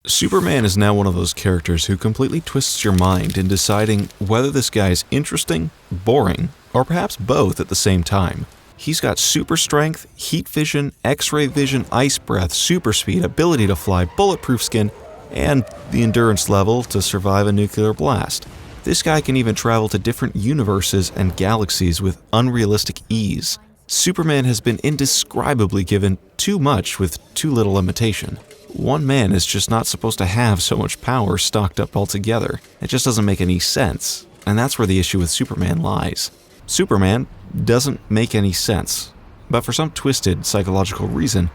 Superman is now one of those characters who completely twists your mind in deciding whether this guy is interesting, boring, or perhaps both at the same time. He's got super strength, heat vision, X-ray vision, ice breath, super speed, ability to fly, bulletproof skin, and the endurance level to survive a nuclear blast. This guy can even travel to different universes and galaxies with unrealistic ease. Superman has been indescribably given too much with too little limitation. One man is just not supposed to have so much power stocked up altogether. It just doesn't make any sense, and that's where the issue with Superman lies. Superman doesn't make any sense, but for some twisted psychological reason,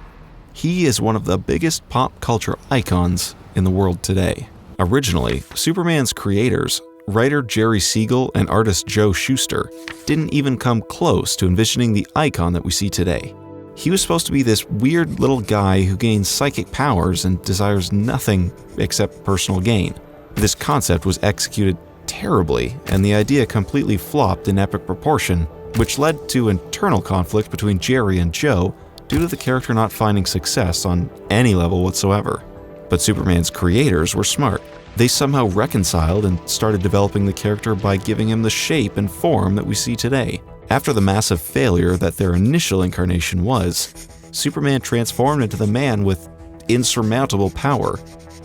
he is one of the biggest pop culture icons in the world today. Originally, Superman's creators, writer Jerry Siegel and artist Joe Shuster, didn't even come close to envisioning the icon that we see today. He was supposed to be this weird little guy who gains psychic powers and desires nothing except personal gain. This concept was executed terribly, and the idea completely flopped in epic proportion, which led to internal conflict between Jerry and Joe due to the character not finding success on any level whatsoever. But Superman's creators were smart. They somehow reconciled and started developing the character by giving him the shape and form that we see today. After the massive failure that their initial incarnation was, Superman transformed into the man with insurmountable power,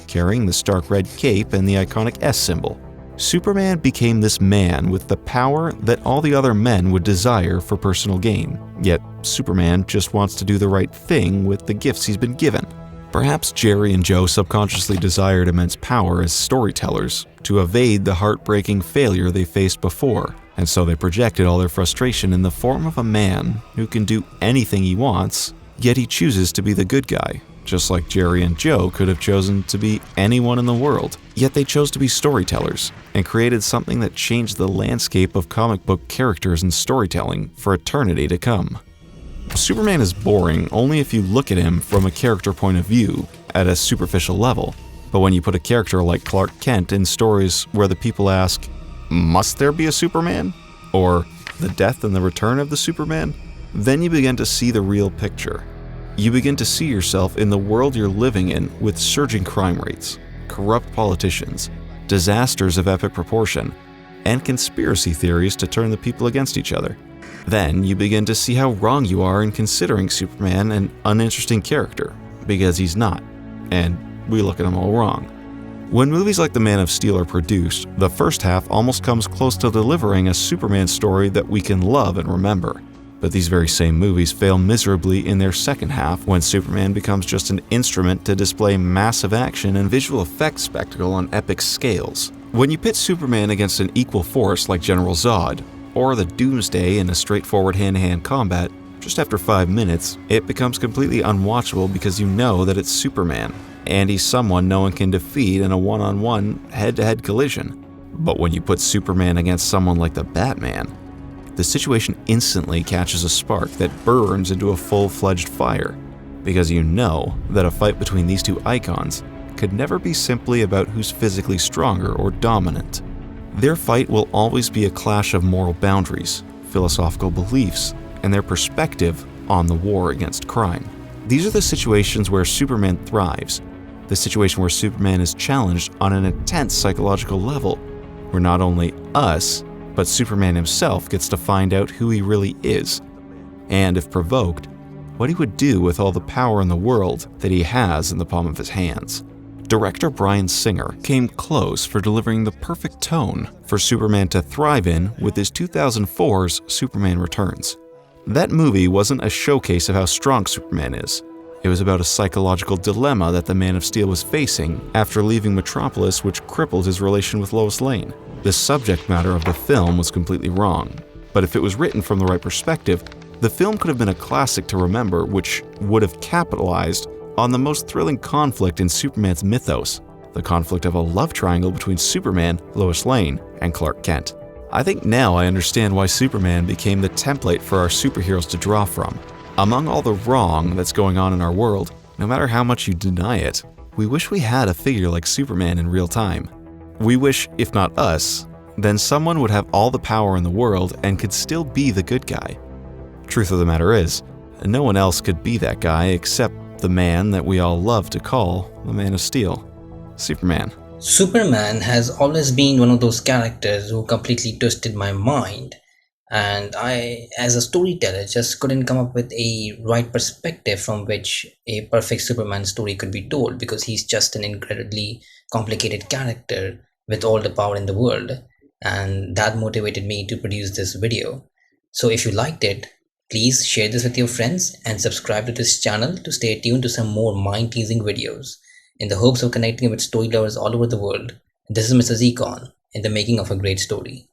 carrying the stark red cape and the iconic S symbol. Superman became this man with the power that all the other men would desire for personal gain, yet Superman just wants to do the right thing with the gifts he's been given. Perhaps Jerry and Joe subconsciously desired immense power as storytellers to evade the heartbreaking failure they faced before, and so they projected all their frustration in the form of a man who can do anything he wants, yet he chooses to be the good guy, just like Jerry and Joe could have chosen to be anyone in the world. Yet they chose to be storytellers and created something that changed the landscape of comic book characters and storytelling for eternity to come. Superman is boring only if you look at him from a character point of view at a superficial level, but when you put a character like Clark Kent in stories where the people ask, "Must there be a Superman?" or "The death and the return of the Superman?" then you begin to see the real picture. You begin to see yourself in the world you're living in with surging crime rates, corrupt politicians, disasters of epic proportion, and conspiracy theories to turn the people against each other. Then you begin to see how wrong you are in considering Superman an uninteresting character, because he's not, and we look at him all wrong. When movies like The Man of Steel are produced, the first half almost comes close to delivering a Superman story that we can love and remember. But these very same movies fail miserably in their second half when Superman becomes just an instrument to display massive action and visual effects spectacle on epic scales. When you pit Superman against an equal force like General Zod, or the Doomsday in a straightforward hand-to-hand combat, just after 5 minutes, it becomes completely unwatchable because you know that it's Superman, and he's someone no one can defeat in a one-on-one, head-to-head collision. But when you put Superman against someone like the Batman, the situation instantly catches a spark that burns into a full-fledged fire, because you know that a fight between these two icons could never be simply about who's physically stronger or dominant. Their fight will always be a clash of moral boundaries, philosophical beliefs, and their perspective on the war against crime. These are the situations where Superman thrives, the situation where Superman is challenged on an intense psychological level, where not only us, but Superman himself gets to find out who he really is, and if provoked, what he would do with all the power in the world that he has in the palm of his hands. Director Bryan Singer came close for delivering the perfect tone for Superman to thrive in with his 2004's Superman Returns. That movie wasn't a showcase of how strong Superman is. It was about a psychological dilemma that the Man of Steel was facing after leaving Metropolis, which crippled his relation with Lois Lane. The subject matter of the film was completely wrong, but if it was written from the right perspective, the film could have been a classic to remember which would have capitalized on the most thrilling conflict in Superman's mythos, the conflict of a love triangle between Superman, Lois Lane, and Clark Kent. I think now I understand why Superman became the template for our superheroes to draw from. Among all the wrong that's going on in our world, no matter how much you deny it, we wish we had a figure like Superman in real time. We wish, if not us, then someone would have all the power in the world and could still be the good guy. Truth of the matter is, no one else could be that guy except the man that we all love to call the Man of Steel. Superman. Superman has always been one of those characters who completely twisted my mind, and I, as a storyteller, just couldn't come up with a right perspective from which a perfect Superman story could be told, because he's just an incredibly complicated character with all the power in the world, and that motivated me to produce this video. So if you liked it, please share this with your friends and subscribe to this channel to stay tuned to some more mind-teasing videos in the hopes of connecting with story lovers all over the world. This is Mr. Zcon in the making of a great story.